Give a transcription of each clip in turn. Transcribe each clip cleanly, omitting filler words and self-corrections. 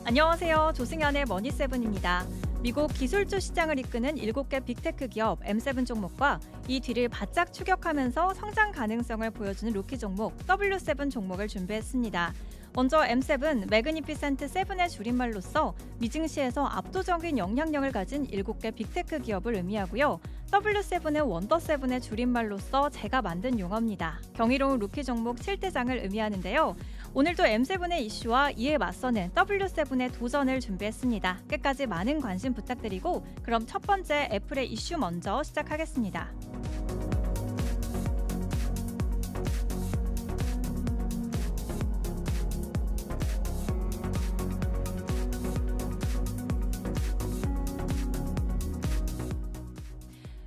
안녕하세요. 조승연의 머니세븐입니다. 미국 기술주 시장을 이끄는 7개 빅테크 기업 M7 종목과 이 뒤를 바짝 추격하면서 성장 가능성을 보여주는 루키 종목 W7 종목을 준비했습니다. 먼저 M7, 매그니피센트 7의 줄임말로써 미증시에서 압도적인 영향력을 가진 7개 빅테크 기업을 의미하고요. W7은 원더7의 줄임말로써 제가 만든 용어입니다. 경이로운 루키 종목 7대장을 의미하는데요. 오늘도 M7의 이슈와 이에 맞서는 W7의 도전을 준비했습니다. 끝까지 많은 관심 부탁드리고 그럼 첫 번째 애플의 이슈 먼저 시작하겠습니다.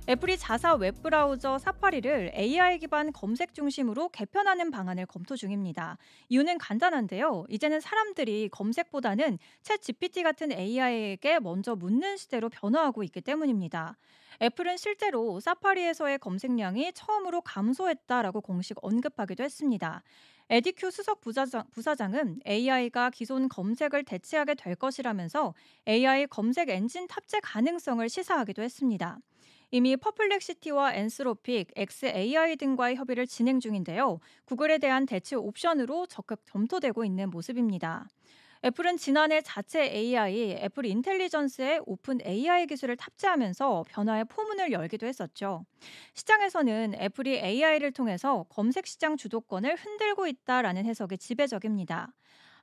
애플이 자사 웹브라우저 사파리를 AI 기반 검색 중심으로 개편하는 방안을 검토 중입니다. 이유는 간단한데요. 이제는 사람들이 검색보다는 챗 GPT 같은 AI에게 먼저 묻는 시대로 변화하고 있기 때문입니다. 애플은 실제로 사파리에서의 검색량이 처음으로 감소했다라고 공식 언급하기도 했습니다. 에디큐 수석 부사장은 AI가 기존 검색을 대체하게 될 것이라면서 AI 검색 엔진 탑재 가능성을 시사하기도 했습니다. 이미 퍼플렉시티와 엔스로픽, XAI 등과의 협의를 진행 중인데요. 구글에 대한 대체 옵션으로 적극 검토되고 있는 모습입니다. 애플은 지난해 자체 AI, 애플 인텔리전스의 오픈 AI 기술을 탑재하면서 변화의 포문을 열기도 했었죠. 시장에서는 애플이 AI를 통해서 검색 시장 주도권을 흔들고 있다라는 해석이 지배적입니다.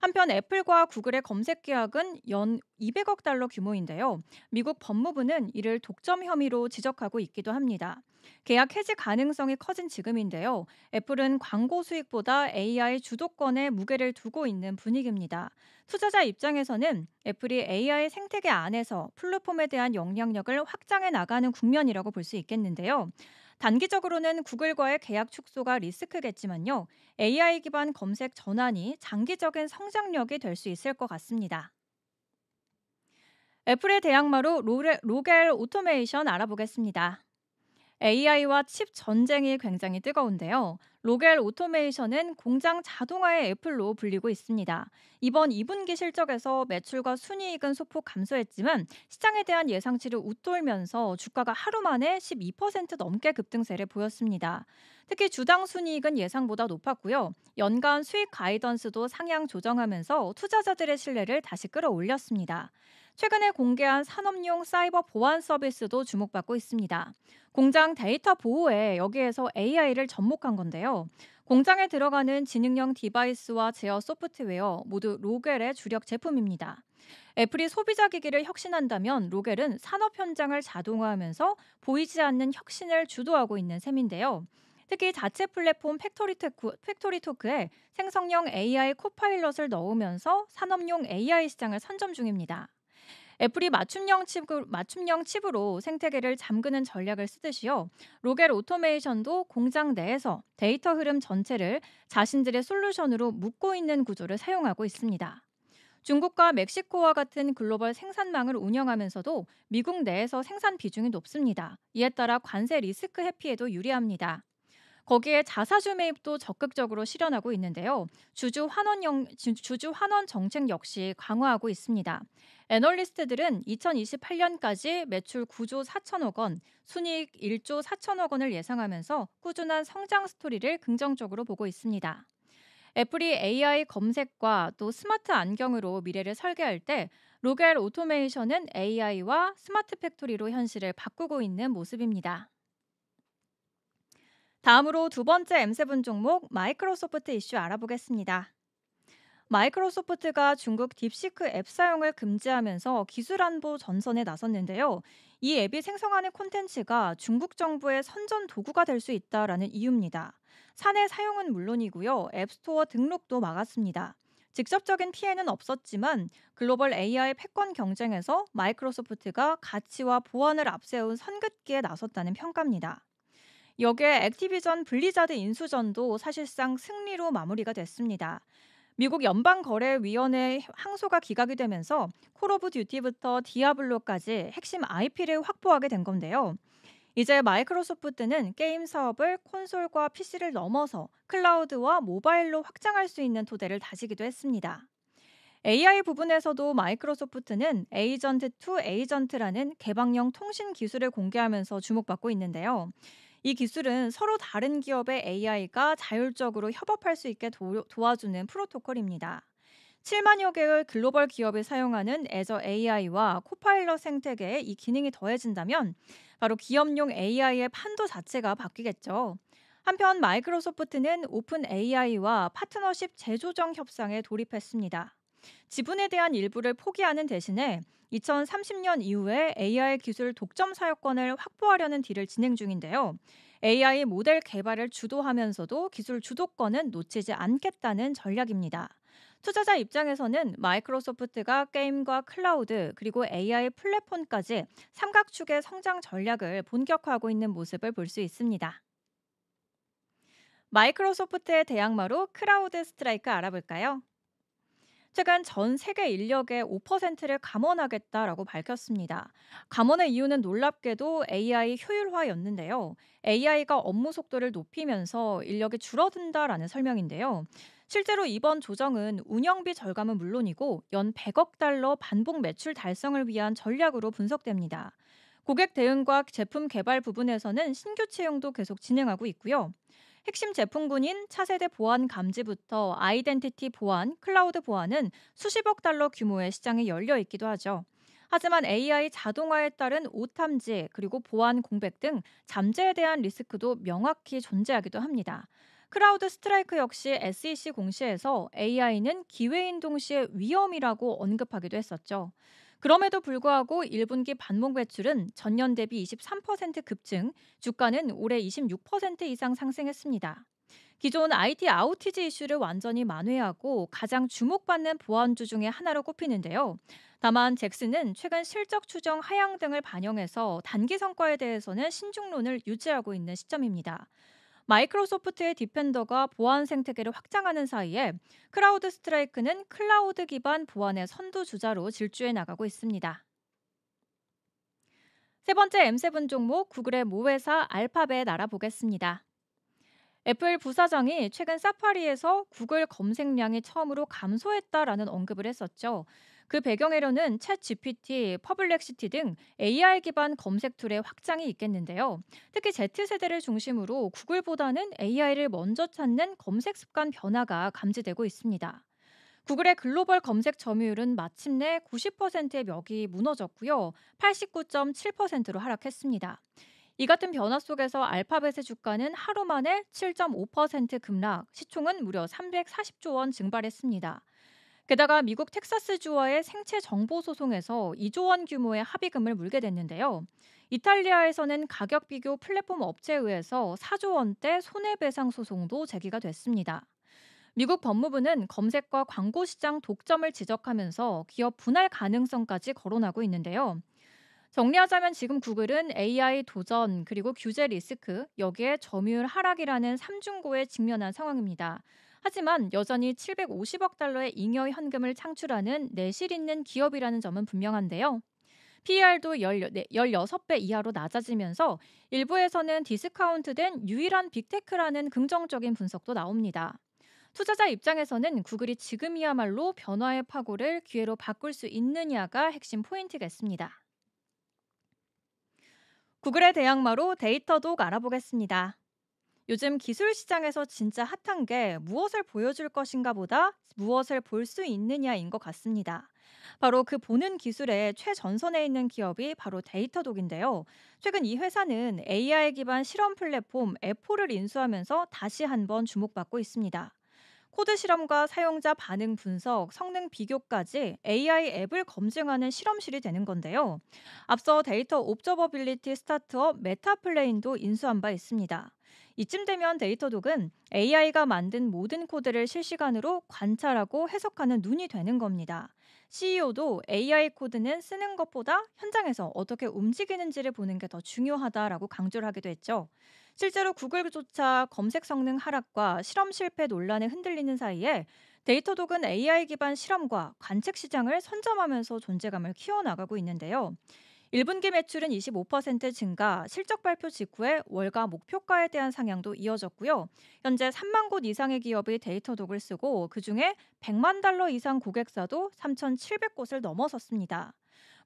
한편 애플과 구글의 검색 계약은 연 200억 달러 규모인데요. 미국 법무부는 이를 독점 혐의로 지적하고 있기도 합니다. 계약 해지 가능성이 커진 지금인데요. 애플은 광고 수익보다 AI 주도권에 무게를 두고 있는 분위기입니다. 투자자 입장에서는 애플이 AI 생태계 안에서 플랫폼에 대한 영향력을 확장해 나가는 국면이라고 볼 수 있겠는데요. 단기적으로는 구글과의 계약 축소가 리스크겠지만요. AI 기반 검색 전환이 장기적인 성장력이 될 수 있을 것 같습니다. 애플의 대항마로 로겔 오토메이션 알아보겠습니다. AI와 칩 전쟁이 굉장히 뜨거운데요. 로겔 오토메이션은 공장 자동화의 애플로 불리고 있습니다. 이번 2분기 실적에서 매출과 순이익은 소폭 감소했지만 시장에 대한 예상치를 웃돌면서 주가가 하루 만에 12% 넘게 급등세를 보였습니다. 특히 주당 순이익은 예상보다 높았고요. 연간 수익 가이던스도 상향 조정하면서 투자자들의 신뢰를 다시 끌어올렸습니다. 최근에 공개한 산업용 사이버 보안 서비스도 주목받고 있습니다. 공장 데이터 보호에 여기에서 AI를 접목한 건데요. 공장에 들어가는 지능형 디바이스와 제어 소프트웨어 모두 로겔의 주력 제품입니다. 애플이 소비자 기기를 혁신한다면 로겔은 산업 현장을 자동화하면서 보이지 않는 혁신을 주도하고 있는 셈인데요. 특히 자체 플랫폼 팩토리토크에 생성형 AI 코파일럿을 넣으면서 산업용 AI 시장을 선점 중입니다. 애플이 맞춤형 칩으로 생태계를 잠그는 전략을 쓰듯이요. 로겔 오토메이션도 공장 내에서 데이터 흐름 전체를 자신들의 솔루션으로 묶고 있는 구조를 사용하고 있습니다. 중국과 멕시코와 같은 글로벌 생산망을 운영하면서도 미국 내에서 생산 비중이 높습니다. 이에 따라 관세 리스크 회피에도 유리합니다. 거기에 자사주 매입도 적극적으로 실현하고 있는데요. 주주 환원 정책 역시 강화하고 있습니다. 애널리스트들은 2028년까지 매출 9조 4천억 원, 순이익 1조 4천억 원을 예상하면서 꾸준한 성장 스토리를 긍정적으로 보고 있습니다. 애플이 AI 검색과 또 스마트 안경으로 미래를 설계할 때 로겔 오토메이션은 AI와 스마트 팩토리로 현실을 바꾸고 있는 모습입니다. 다음으로 두 번째 M7 종목 마이크로소프트 이슈 알아보겠습니다. 마이크로소프트가 중국 딥시크 앱 사용을 금지하면서 기술 안보 전선에 나섰는데요. 이 앱이 생성하는 콘텐츠가 중국 정부의 선전 도구가 될 수 있다라는 이유입니다. 사내 사용은 물론이고요. 앱스토어 등록도 막았습니다. 직접적인 피해는 없었지만 글로벌 AI 패권 경쟁에서 마이크로소프트가 가치와 보안을 앞세운 선긋기에 나섰다는 평가입니다. 여기에 액티비전 블리자드 인수전도 사실상 승리로 마무리가 됐습니다. 미국 연방거래위원회 항소가 기각이 되면서 콜 오브 듀티부터 디아블로까지 핵심 IP를 확보하게 된 건데요. 이제 마이크로소프트는 게임 사업을 콘솔과 PC를 넘어서 클라우드와 모바일로 확장할 수 있는 토대를 다지기도 했습니다. AI 부분에서도 마이크로소프트는 에이전트 투 에이전트라는 개방형 통신 기술을 공개하면서 주목받고 있는데요. 이 기술은 서로 다른 기업의 AI가 자율적으로 협업할 수 있게 도와주는 프로토콜입니다. 7만여 개의 글로벌 기업이 사용하는 애저 AI와 코파일럿 생태계에 이 기능이 더해진다면 바로 기업용 AI의 판도 자체가 바뀌겠죠. 한편 마이크로소프트는 오픈 AI와 파트너십 재조정 협상에 돌입했습니다. 지분에 대한 일부를 포기하는 대신에 2030년 이후에 AI 기술 독점 사용권을 확보하려는 딜을 진행 중인데요. AI 모델 개발을 주도하면서도 기술 주도권은 놓치지 않겠다는 전략입니다. 투자자 입장에서는 마이크로소프트가 게임과 클라우드 그리고 AI 플랫폼까지 삼각축의 성장 전략을 본격화하고 있는 모습을 볼 수 있습니다. 마이크로소프트의 대항마로 크라우드 스트라이크 알아볼까요? 최근 전 세계 인력의 5%를 감원하겠다라고 밝혔습니다. 감원의 이유는 놀랍게도 AI 효율화였는데요. AI가 업무 속도를 높이면서 인력이 줄어든다라는 설명인데요. 실제로 이번 조정은 운영비 절감은 물론이고 연 100억 달러 반복 매출 달성을 위한 전략으로 분석됩니다. 고객 대응과 제품 개발 부분에서는 신규 채용도 계속 진행하고 있고요. 핵심 제품군인 차세대 보안 감지부터 아이덴티티 보안, 클라우드 보안은 수십억 달러 규모의 시장이 열려 있기도 하죠. 하지만 AI 자동화에 따른 오탐지 그리고 보안 공백 등 잠재에 대한 리스크도 명확히 존재하기도 합니다. 크라우드 스트라이크 역시 SEC 공시에서 AI는 기회인 동시에 위험이라고 언급하기도 했었죠. 그럼에도 불구하고 1분기 반복 매출은 전년 대비 23% 급증, 주가는 올해 26% 이상 상승했습니다. 기존 IT 아우티지 이슈를 완전히 만회하고 가장 주목받는 보안주 중에 하나로 꼽히는데요. 다만 잭슨은 최근 실적 추정 하향 등을 반영해서 단기 성과에 대해서는 신중론을 유지하고 있는 시점입니다. 마이크로소프트의 디펜더가 보안 생태계를 확장하는 사이에 크라우드 스트라이크는 클라우드 기반 보안의 선두주자로 질주해 나가고 있습니다. 세 번째 M7 종목 구글의 모회사 알파벳 알아보겠습니다. 애플 부사장이 최근 사파리에서 구글 검색량이 처음으로 감소했다라는 언급을 했었죠. 그 배경에는 챗 GPT, 퍼블렉시티 등 AI 기반 검색 툴의 확장이 있겠는데요. 특히 Z세대를 중심으로 구글보다는 AI를 먼저 찾는 검색 습관 변화가 감지되고 있습니다. 구글의 글로벌 검색 점유율은 마침내 90%의 벽이 무너졌고요. 89.7%로 하락했습니다. 이 같은 변화 속에서 알파벳의 주가는 하루 만에 7.5% 급락, 시총은 무려 340조 원 증발했습니다. 게다가 미국 텍사스주와의 생체 정보 소송에서 2조 원 규모의 합의금을 물게 됐는데요. 이탈리아에서는 가격 비교 플랫폼 업체에 의해서 4조 원대 손해배상 소송도 제기가 됐습니다. 미국 법무부는 검색과 광고 시장 독점을 지적하면서 기업 분할 가능성까지 거론하고 있는데요. 정리하자면 지금 구글은 AI 도전 그리고 규제 리스크 여기에 점유율 하락이라는 삼중고에 직면한 상황입니다. 하지만 여전히 750억 달러의 잉여 현금을 창출하는 내실 있는 기업이라는 점은 분명한데요. PER도 16배 이하로 낮아지면서 일부에서는 디스카운트된 유일한 빅테크라는 긍정적인 분석도 나옵니다. 투자자 입장에서는 구글이 지금이야말로 변화의 파고를 기회로 바꿀 수 있느냐가 핵심 포인트겠습니다. 구글의 대항마로 데이터독 알아보겠습니다. 요즘 기술 시장에서 진짜 핫한 게 무엇을 보여줄 것인가 보다 무엇을 볼 수 있느냐인 것 같습니다. 바로 그 보는 기술의 최전선에 있는 기업이 바로 데이터독인데요. 최근 이 회사는 AI 기반 실험 플랫폼 에포를 인수하면서 다시 한번 주목받고 있습니다. 코드 실험과 사용자 반응 분석, 성능 비교까지 AI 앱을 검증하는 실험실이 되는 건데요. 앞서 데이터 옵저버빌리티 스타트업 메타플레인도 인수한 바 있습니다. 이쯤 되면 데이터독은 AI가 만든 모든 코드를 실시간으로 관찰하고 해석하는 눈이 되는 겁니다. CEO도 AI 코드는 쓰는 것보다 현장에서 어떻게 움직이는지를 보는 게 더 중요하다라고 강조를 하기도 했죠. 실제로 구글조차 검색 성능 하락과 실험 실패 논란에 흔들리는 사이에 데이터독은 AI 기반 실험과 관측 시장을 선점하면서 존재감을 키워나가고 있는데요. 1분기 매출은 25% 증가, 실적 발표 직후에 월가 목표가에 대한 상향도 이어졌고요. 현재 3만 곳 이상의 기업이 데이터독을 쓰고 그중에 100만 달러 이상 고객사도 3,700곳을 넘어섰습니다.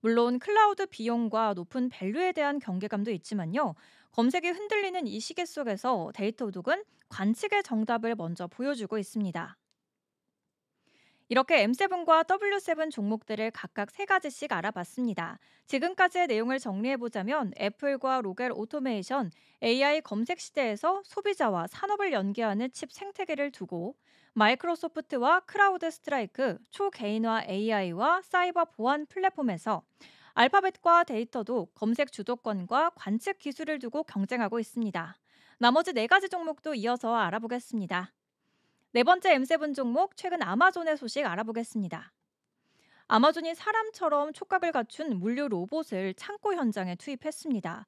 물론 클라우드 비용과 높은 밸류에 대한 경계감도 있지만요. 검색이 흔들리는 이 시기 속에서 데이터독은 관측의 정답을 먼저 보여주고 있습니다. 이렇게 M7과 W7 종목들을 각각 세 가지씩 알아봤습니다. 지금까지의 내용을 정리해보자면 애플과 로겔 오토메이션, AI 검색 시대에서 소비자와 산업을 연계하는 칩 생태계를 두고 마이크로소프트와 크라우드 스트라이크, 초개인화 AI와 사이버 보안 플랫폼에서 알파벳과 데이터도 검색 주도권과 관측 기술을 두고 경쟁하고 있습니다. 나머지 네 가지 종목도 이어서 알아보겠습니다. 네 번째 M7 종목, 최근 아마존의 소식 알아보겠습니다. 아마존이 사람처럼 촉각을 갖춘 물류 로봇을 창고 현장에 투입했습니다.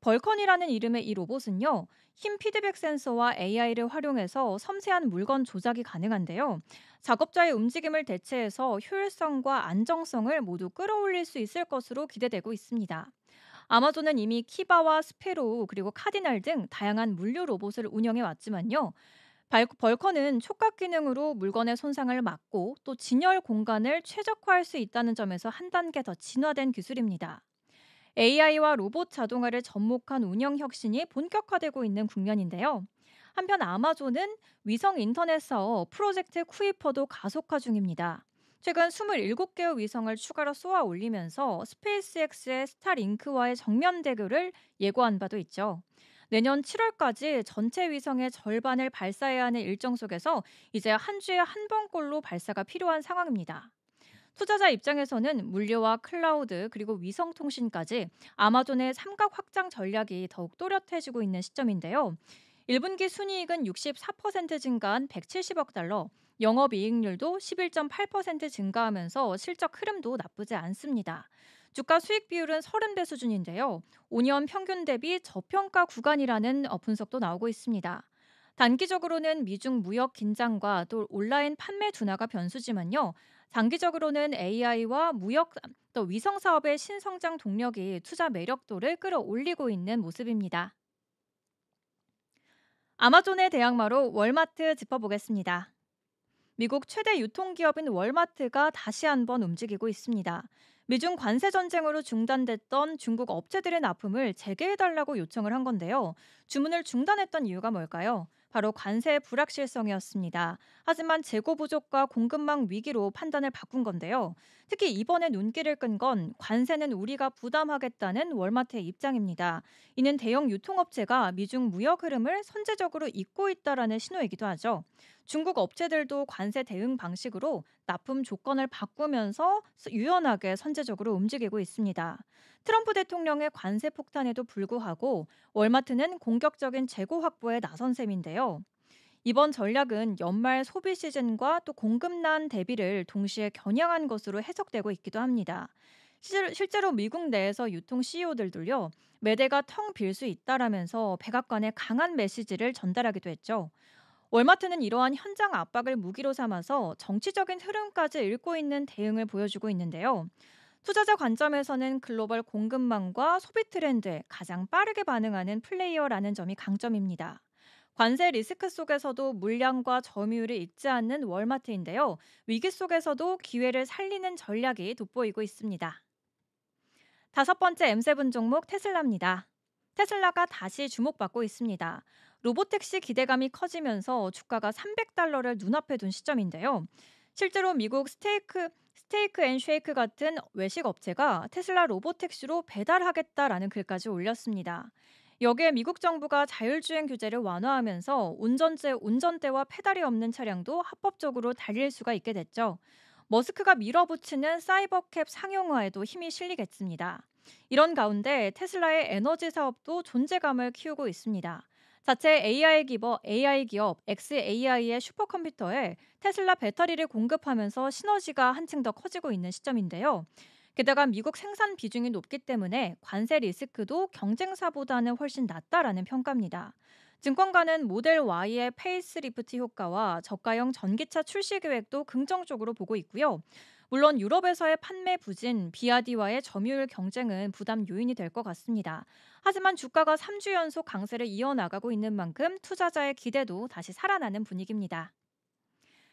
벌컨이라는 이름의 이 로봇은요, 힘 피드백 센서와 AI를 활용해서 섬세한 물건 조작이 가능한데요. 작업자의 움직임을 대체해서 효율성과 안정성을 모두 끌어올릴 수 있을 것으로 기대되고 있습니다. 아마존은 이미 키바와 스페로우 그리고 카디날 등 다양한 물류 로봇을 운영해 왔지만요. 벌커는 촉각 기능으로 물건의 손상을 막고 또 진열 공간을 최적화할 수 있다는 점에서 한 단계 더 진화된 기술입니다. AI와 로봇 자동화를 접목한 운영 혁신이 본격화되고 있는 국면인데요. 한편 아마존은 위성 인터넷 사업 프로젝트 쿠이퍼도 가속화 중입니다. 최근 27개의 위성을 추가로 쏘아 올리면서 스페이스X의 스타링크와의 정면 대결을 예고한 바도 있죠. 내년 7월까지 전체 위성의 절반을 발사해야 하는 일정 속에서 이제 한 주에 한 번꼴로 발사가 필요한 상황입니다. 투자자 입장에서는 물류와 클라우드 그리고 위성 통신까지 아마존의 삼각 확장 전략이 더욱 또렷해지고 있는 시점인데요. 1분기 순이익은 64% 증가한 170억 달러, 영업이익률도 11.8% 증가하면서 실적 흐름도 나쁘지 않습니다. 주가 수익 비율은 30배 수준인데요. 5년 평균 대비 저평가 구간이라는 분석도 나오고 있습니다. 단기적으로는 미중 무역 긴장과 또 온라인 판매 둔화가 변수지만요. 장기적으로는 AI와 무역 또 위성 사업의 신성장 동력이 투자 매력도를 끌어올리고 있는 모습입니다. 아마존의 대항마로 월마트 짚어보겠습니다. 미국 최대 유통기업인 월마트가 다시 한번 움직이고 있습니다. 미중 관세 전쟁으로 중단됐던 중국 업체들의 납품을 재개해달라고 요청을 한 건데요. 주문을 중단했던 이유가 뭘까요? 바로 관세 불확실성이었습니다. 하지만 재고 부족과 공급망 위기로 판단을 바꾼 건데요. 특히 이번에 눈길을 끈 건 관세는 우리가 부담하겠다는 월마트의 입장입니다. 이는 대형 유통업체가 미중 무역 흐름을 선제적으로 잇고 있다라는 신호이기도 하죠. 중국 업체들도 관세 대응 방식으로 납품 조건을 바꾸면서 유연하게 선제적으로 움직이고 있습니다. 트럼프 대통령의 관세 폭탄에도 불구하고 월마트는 공격적인 재고 확보에 나선 셈인데요. 이번 전략은 연말 소비 시즌과 또 공급난 대비를 동시에 겨냥한 것으로 해석되고 있기도 합니다. 실제로 미국 내에서 유통 CEO들도요, 매대가 텅 빌 수 있다라면서 백악관에 강한 메시지를 전달하기도 했죠. 월마트는 이러한 현장 압박을 무기로 삼아서 정치적인 흐름까지 읽고 있는 대응을 보여주고 있는데요. 투자자 관점에서는 글로벌 공급망과 소비 트렌드에 가장 빠르게 반응하는 플레이어라는 점이 강점입니다. 관세 리스크 속에서도 물량과 점유율을 잊지 않는 월마트인데요. 위기 속에서도 기회를 살리는 전략이 돋보이고 있습니다. 다섯 번째 M7 종목 테슬라입니다. 테슬라가 다시 주목받고 있습니다. 로보택시 기대감이 커지면서 주가가 300달러를 눈앞에 둔 시점인데요. 실제로 미국 스테이크 앤 쉐이크 같은 외식 업체가 테슬라 로보택시로 배달하겠다라는 글까지 올렸습니다. 여기에 미국 정부가 자율주행 규제를 완화하면서 운전대와 페달이 없는 차량도 합법적으로 달릴 수가 있게 됐죠. 머스크가 밀어붙이는 사이버캡 상용화에도 힘이 실리겠습니다. 이런 가운데 테슬라의 에너지 사업도 존재감을 키우고 있습니다. 자체 AI 기업 xAI의 슈퍼컴퓨터에 테슬라 배터리를 공급하면서 시너지가 한층 더 커지고 있는 시점인데요. 게다가 미국 생산 비중이 높기 때문에 관세 리스크도 경쟁사보다는 훨씬 낮다라는 평가입니다. 증권가는 모델 Y의 페이스리프트 효과와 저가형 전기차 출시 계획도 긍정적으로 보고 있고요. 물론 유럽에서의 판매 부진, 비아디와의 점유율 경쟁은 부담 요인이 될 것 같습니다. 하지만 주가가 3주 연속 강세를 이어나가고 있는 만큼 투자자의 기대도 다시 살아나는 분위기입니다.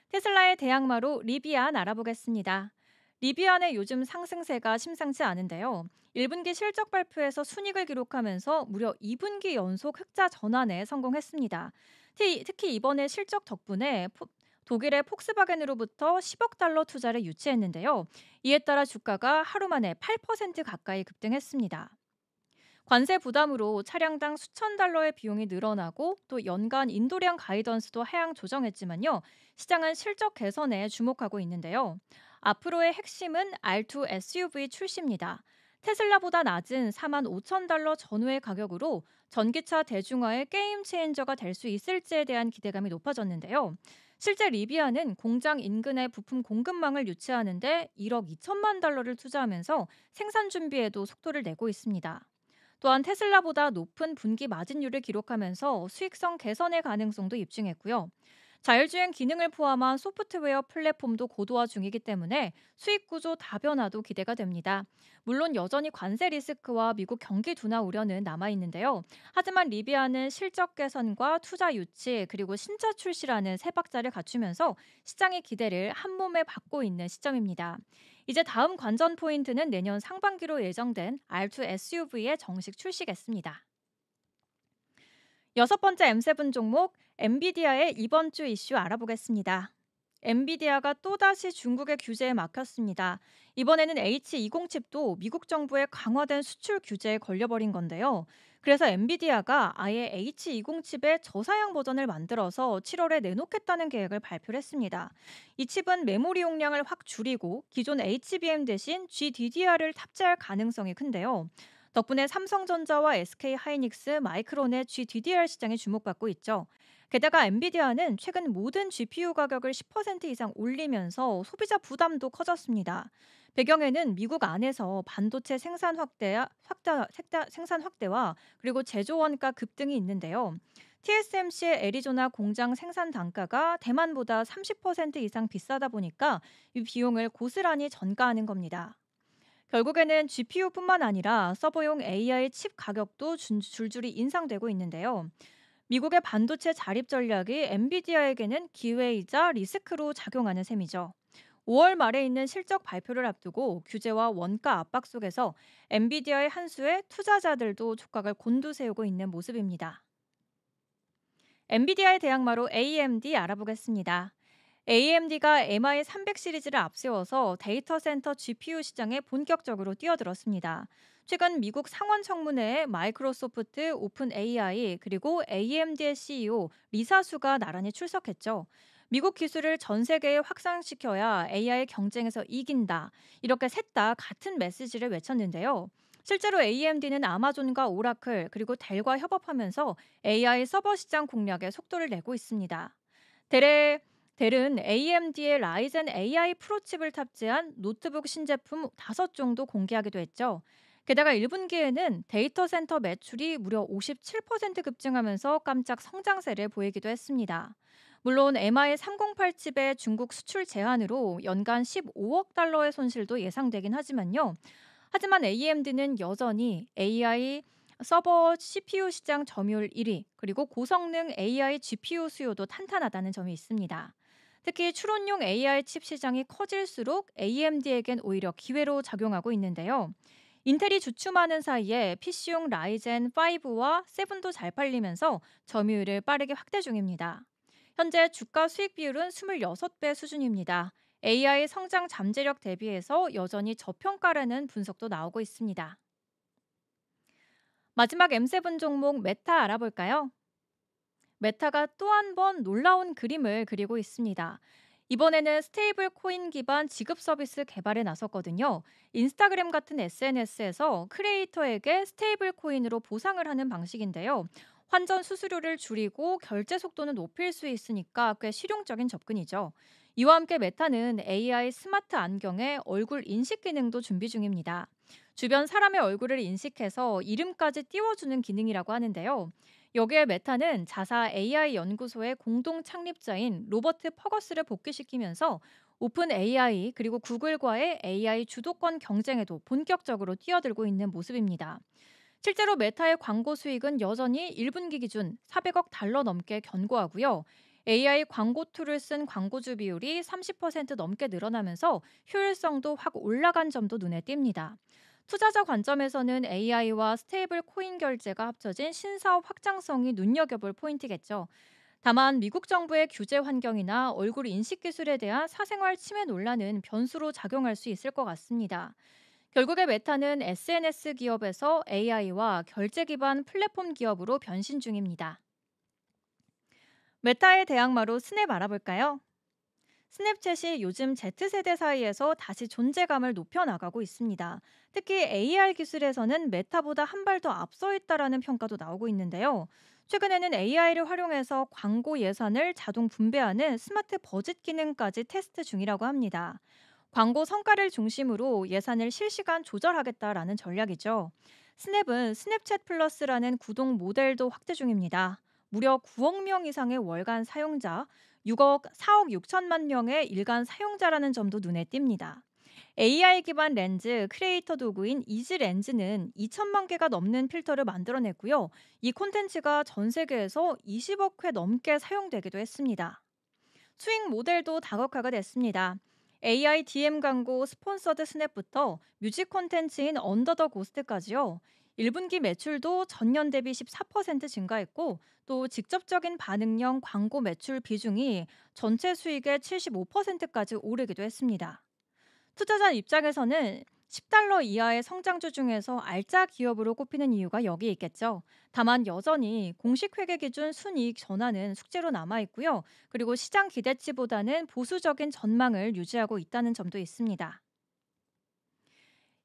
테슬라의 대항마로 리비안 알아보겠습니다. 리비안의 요즘 상승세가 심상치 않은데요. 1분기 실적 발표에서 순이익을 기록하면서 무려 2분기 연속 흑자 전환에 성공했습니다. 특히 이번에 실적 덕분에 독일의 폭스바겐으로부터 10억 달러 투자를 유치했는데요. 이에 따라 주가가 하루 만에 8% 가까이 급등했습니다. 관세 부담으로 차량당 수천 달러의 비용이 늘어나고 또 연간 인도량 가이던스도 하향 조정했지만요. 시장은 실적 개선에 주목하고 있는데요. 앞으로의 핵심은 R2 SUV 출시입니다. 테슬라보다 낮은 4만 5천 달러 전후의 가격으로 전기차 대중화의 게임 체인저가 될 수 있을지에 대한 기대감이 높아졌는데요. 실제 리비아는 공장 인근의 부품 공급망을 유치하는데 1억 2천만 달러를 투자하면서 생산 준비에도 속도를 내고 있습니다. 또한 테슬라보다 높은 분기 마진율을 기록하면서 수익성 개선의 가능성도 입증했고요. 자율주행 기능을 포함한 소프트웨어 플랫폼도 고도화 중이기 때문에 수익 구조 다변화도 기대가 됩니다. 물론 여전히 관세 리스크와 미국 경기 둔화 우려는 남아 있는데요. 하지만 리비아는 실적 개선과 투자 유치 그리고 신차 출시라는 세 박자를 갖추면서 시장의 기대를 한몸에 받고 있는 시점입니다. 이제 다음 관전 포인트는 내년 상반기로 예정된 R2 SUV의 정식 출시겠습니다. 여섯 번째 M7 종목 엔비디아의 이번 주 이슈 알아보겠습니다. 엔비디아가 또다시 중국의 규제에 막혔습니다. 이번에는 H20 칩도 미국 정부의 강화된 수출 규제에 걸려버린 건데요. 그래서 엔비디아가 아예 H20 칩의 저사양 버전을 만들어서 7월에 내놓겠다는 계획을 발표를 했습니다. 이 칩은 메모리 용량을 확 줄이고 기존 HBM 대신 GDDR을 탑재할 가능성이 큰데요. 덕분에 삼성전자와 SK하이닉스, 마이크론의 GDDR 시장에 주목받고 있죠. 게다가 엔비디아는 최근 모든 GPU 가격을 10% 이상 올리면서 소비자 부담도 커졌습니다. 배경에는 미국 안에서 반도체 생산 확대와 그리고 제조 원가 급등이 있는데요. TSMC의 애리조나 공장 생산 단가가 대만보다 30% 이상 비싸다 보니까 이 비용을 고스란히 전가하는 겁니다. 결국에는 GPU뿐만 아니라 서버용 AI 칩 가격도 줄줄이 인상되고 있는데요. 미국의 반도체 자립 전략이 엔비디아에게는 기회이자 리스크로 작용하는 셈이죠. 5월 말에 있는 실적 발표를 앞두고 규제와 원가 압박 속에서 엔비디아의 한 수의 투자자들도 촉각을 곤두세우고 있는 모습입니다. 엔비디아의 대항마로 AMD 알아보겠습니다. AMD가 MI300 시리즈를 앞세워서 데이터 센터 GPU 시장에 본격적으로 뛰어들었습니다. 최근 미국 상원 청문회에 마이크로소프트, 오픈 AI 그리고 AMD의 CEO 리사 수가 나란히 출석했죠. 미국 기술을 전 세계에 확산시켜야 AI 경쟁에서 이긴다. 이렇게 셋 다 같은 메시지를 외쳤는데요. 실제로 AMD는 아마존과 오라클 그리고 델과 협업하면서 AI 서버 시장 공략에 속도를 내고 있습니다. 델의 델은 AMD의 라이젠 AI 프로 칩을 탑재한 노트북 신제품 5종도 공개하기도 했죠. 게다가 1분기에는 데이터 센터 매출이 무려 57% 급증하면서 깜짝 성장세를 보이기도 했습니다. 물론 MI308 칩의 중국 수출 제한으로 연간 15억 달러의 손실도 예상되긴 하지만요. 하지만 AMD는 여전히 AI 서버 CPU 시장 점유율 1위, 그리고 고성능 AI GPU 수요도 탄탄하다는 점이 있습니다. 특히 추론용 AI 칩 시장이 커질수록 AMD에겐 오히려 기회로 작용하고 있는데요. 인텔이 주춤하는 사이에 PC용 라이젠 5와 7도 잘 팔리면서 점유율을 빠르게 확대 중입니다. 현재 주가 수익 비율은 26배 수준입니다. AI 성장 잠재력 대비해서 여전히 저평가라는 분석도 나오고 있습니다. 마지막 M7 종목 메타 알아볼까요? 메타가 또 한 번 놀라운 그림을 그리고 있습니다. 이번에는 스테이블 코인 기반 지급 서비스 개발에 나섰거든요. 인스타그램 같은 SNS에서 크리에이터에게 스테이블 코인으로 보상을 하는 방식인데요. 환전 수수료를 줄이고 결제 속도는 높일 수 있으니까 꽤 실용적인 접근이죠. 이와 함께 메타는 AI 스마트 안경에 얼굴 인식 기능도 준비 중입니다. 주변 사람의 얼굴을 인식해서 이름까지 띄워주는 기능이라고 하는데요. 여기에 메타는 자사 AI 연구소의 공동 창립자인 로버트 퍼거스를 복귀시키면서 오픈 AI 그리고 구글과의 AI 주도권 경쟁에도 본격적으로 뛰어들고 있는 모습입니다. 실제로 메타의 광고 수익은 여전히 1분기 기준 400억 달러 넘게 견고하고요. AI 광고 툴을 쓴 광고주 비율이 30% 넘게 늘어나면서 효율성도 확 올라간 점도 눈에 띕니다. 투자자 관점에서는 AI와 스테이블 코인 결제가 합쳐진 신사업 확장성이 눈여겨볼 포인트겠죠. 다만 미국 정부의 규제 환경이나 얼굴 인식 기술에 대한 사생활 침해 논란은 변수로 작용할 수 있을 것 같습니다. 결국에 메타는 SNS 기업에서 AI와 결제 기반 플랫폼 기업으로 변신 중입니다. 메타의 대항마로 스냅 알아볼까요? 스냅챗이 요즘 Z세대 사이에서 다시 존재감을 높여나가고 있습니다. 특히 AR 기술에서는 메타보다 한 발 더 앞서 있다라는 평가도 나오고 있는데요. 최근에는 AI를 활용해서 광고 예산을 자동 분배하는 스마트 버짓 기능까지 테스트 중이라고 합니다. 광고 성과를 중심으로 예산을 실시간 조절하겠다라는 전략이죠. 스냅은 스냅챗 플러스라는 구독 모델도 확대 중입니다. 무려 9억 명 이상의 월간 사용자, 4억 6천만 명의 일간 사용자라는 점도 눈에 띕니다. AI 기반 렌즈 크리에이터 도구인 이지 렌즈는 2천만 개가 넘는 필터를 만들어냈고요. 이 콘텐츠가 전 세계에서 20억 회 넘게 사용되기도 했습니다. 수익 모델도 다각화가 됐습니다. AI DM 광고 스폰서드 스냅부터 뮤직 콘텐츠인 언더 더 고스트까지요. 1분기 매출도 전년 대비 14% 증가했고 또 직접적인 반응형 광고 매출 비중이 전체 수익의 75%까지 오르기도 했습니다. 투자자 입장에서는 10달러 이하의 성장주 중에서 알짜 기업으로 꼽히는 이유가 여기에 있겠죠. 다만 여전히 공식 회계 기준 순이익 전환은 숙제로 남아 있고요. 그리고 시장 기대치보다는 보수적인 전망을 유지하고 있다는 점도 있습니다.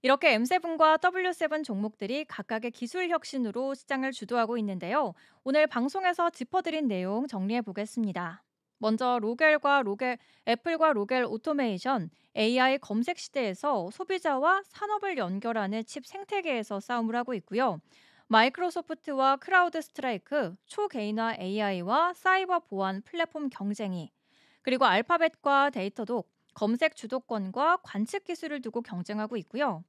이렇게 M7과 W7 종목들이 각각의 기술 혁신으로 시장을 주도하고 있는데요. 오늘 방송에서 짚어드린 내용 정리해 보겠습니다. 먼저 애플과 로겔 오토메이션, AI 검색 시대에서 소비자와 산업을 연결하는 칩 생태계에서 싸움을 하고 있고요. 마이크로소프트와 크라우드 스트라이크, 초개인화 AI와 사이버 보안 플랫폼 경쟁이, 그리고 알파벳과 데이터독, 검색 주도권과 관측 기술을 두고 경쟁하고 있고요.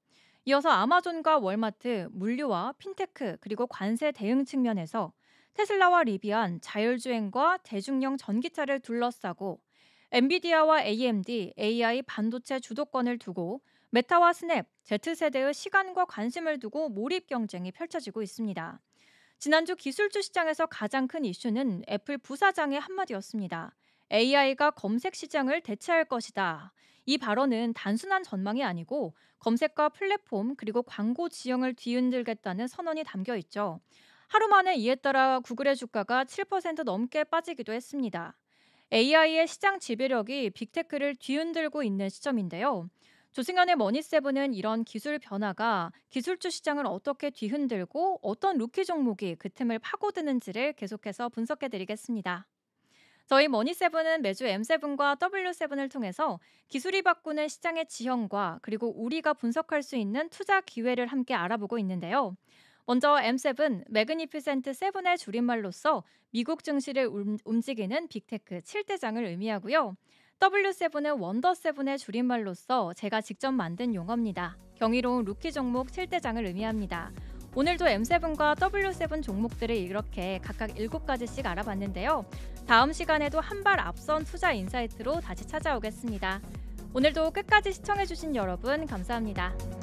이어서 아마존과 월마트, 물류와 핀테크, 그리고 관세 대응 측면에서 테슬라와 리비안, 자율주행과 대중형 전기차를 둘러싸고 엔비디아와 AMD, AI 반도체 주도권을 두고 메타와 스냅, Z세대의 시간과 관심을 두고 몰입 경쟁이 펼쳐지고 있습니다. 지난주 기술주 시장에서 가장 큰 이슈는 애플 부사장의 한마디였습니다. AI가 검색 시장을 대체할 것이다. 이 발언은 단순한 전망이 아니고 검색과 플랫폼 그리고 광고 지형을 뒤흔들겠다는 선언이 담겨 있죠. 하루 만에 이에 따라 구글의 주가가 7% 넘게 빠지기도 했습니다. AI의 시장 지배력이 빅테크를 뒤흔들고 있는 시점인데요. 조승현의 머니세븐은 이런 기술 변화가 기술주 시장을 어떻게 뒤흔들고 어떤 루키 종목이 그 틈을 파고드는지를 계속해서 분석해드리겠습니다. 저희 머니세븐은 매주 M7과 W7을 통해서 기술이 바꾸는 시장의 지형과 그리고 우리가 분석할 수 있는 투자 기회를 함께 알아보고 있는데요. 먼저 M7, 매그니피센트 7의 줄임말로서 미국 증시를 움직이는 빅테크 7대장을 의미하고요. W7은 원더 7의 줄임말로서 제가 직접 만든 용어입니다. 경이로운 루키 종목 7대장을 의미합니다. 오늘도 M7과 W7 종목들을 이렇게 각각 7가지씩 알아봤는데요. 다음 시간에도 한 발 앞선 투자 인사이트로 다시 찾아오겠습니다. 오늘도 끝까지 시청해주신 여러분 감사합니다.